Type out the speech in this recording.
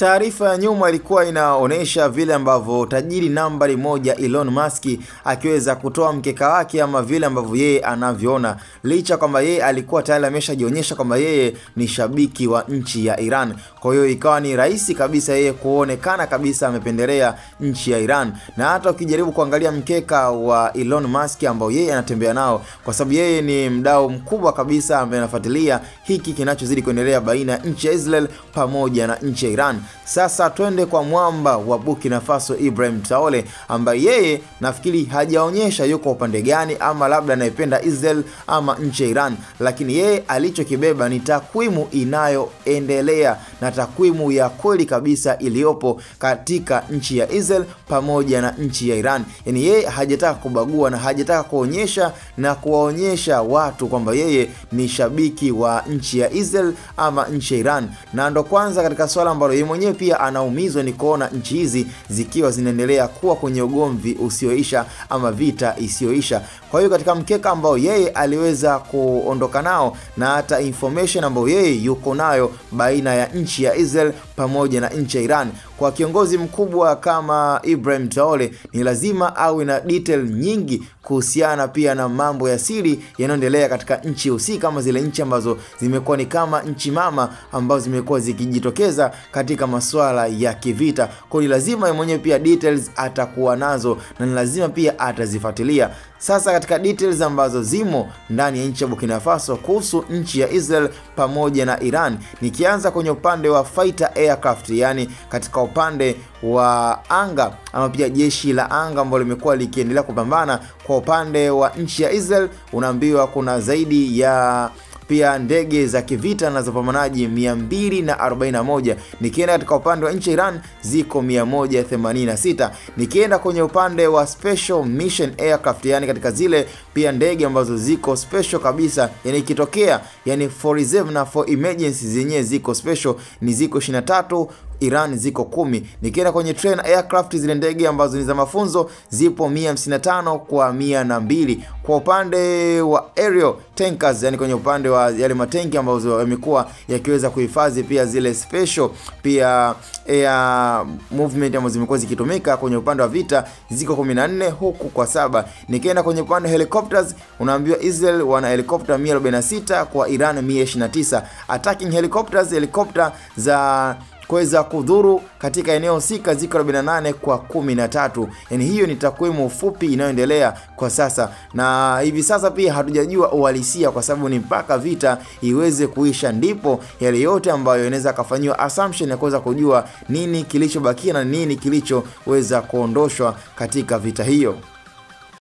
Taarifa ya nyuma ilikuwa inaonesha vile ambavyo tajiri nambari moja Elon Musk akiweza kutoa mkeka wake ama vile ambavyo yeye anavyoona, licha kwamba yeye alikuwa tayari ameshajionyesha kwamba yeye ni shabiki wa nchi ya Iran. Kwa hiyo ikawa ni rahisi kabisa yeye kuonekana kabisa amependelea nchi ya Iran. Na hata ukijaribu kuangalia mkeka wa Elon Musk ambao yeye anatembea nao, kwa sababu yeye ni mdau mkubwa kabisa ambaye anafuatilia hiki kinachozidi kuendelea baina ya nchi ya Israel pamoja na nchi ya Iran. Sasa twende kwa mwamba wa Burkina Faso Ibrahim Traore, ambaye yeye nafikiri hajaonyesha yuko upande gani ama labda anaipenda Israel ama nchi ya Iran, lakini yeye alichokibeba ni takwimu inayoendelea na takwimu ya kweli kabisa iliyopo katika nchi ya Israel pamoja na nchi ya Iran. Yani yeye hajataka kubagua na hajataka kuonyesha na kuwaonyesha watu kwamba yeye ni shabiki wa nchi ya Israel ama nchi ya Iran. Na ndo kwanza katika swala ambalo yeye mwenyewe pia anaumizwa ni kuona nchi hizi zikiwa zinaendelea kuwa kwenye ugomvi usioisha ama vita isiyoisha. Kwa hiyo katika mkeka ambao yeye aliweza kuondoka nao na hata information ambayo yeye yuko nayo baina ya nchi ya Israel pamoja na nchi ya Iran, kwa kiongozi mkubwa kama Ibrahim Traore ni lazima awe na detail nyingi kuhusiana pia na mambo ya siri yanayoendelea katika nchi husika, kama zile nchi ambazo zimekuwa ni kama nchi mama ambazo zimekuwa zikijitokeza katika masuala ya kivita. Kwa hiyo lazima yeye mwenyewe pia details atakuwa nazo na ni lazima pia atazifuatilia. Sasa katika details ambazo zimo ndani ya nchi ya Burkina Faso kuhusu nchi ya Israel pamoja na Iran, nikianza kwenye upande wa fighter aircraft, yani katika upande wa anga ama pia jeshi la anga ambalo limekuwa likiendelea kupambana kwa upande wa nchi ya Israel, unaambiwa kuna zaidi ya pia ndege za kivita na za pambanaji 241. Nikienda katika upande wa nchi ya Iran ziko 186. Nikienda kwenye upande wa special mission aircraft, yani katika zile pia ndege ambazo ziko special kabisa, yani ikitokea yani for reserve na for emergency zenyewe ziko special ni ziko 23, Iran ziko 10. Nikienda kwenye train aircraft, zile ndege ambazo ni za mafunzo zipo 155 kwa 102. Kwa upande wa aerial tankers, yani kwenye upande wa yale matenki ambazo yamekuwa yakiweza kuhifadhi pia zile special pia air movement ambazo zimekuwa zikitumika kwenye upande wa vita ziko 14 huku kwa 7. Nikienda kwenye upande wa helicopters, unaambiwa Israel wana helicopter 146 kwa Iran 129. Attacking helicopters, helicopter za kuweza kudhuru katika eneo husika ziko 48 kwa 13. Yani hiyo ni takwimu fupi inayoendelea kwa sasa, na hivi sasa pia hatujajua uhalisia kwa sababu ni mpaka vita iweze kuisha ndipo yale yote ambayo inaweza kufanywa assumption ya kuweza kujua nini kilichobakia na nini kilichoweza kuondoshwa katika vita hiyo.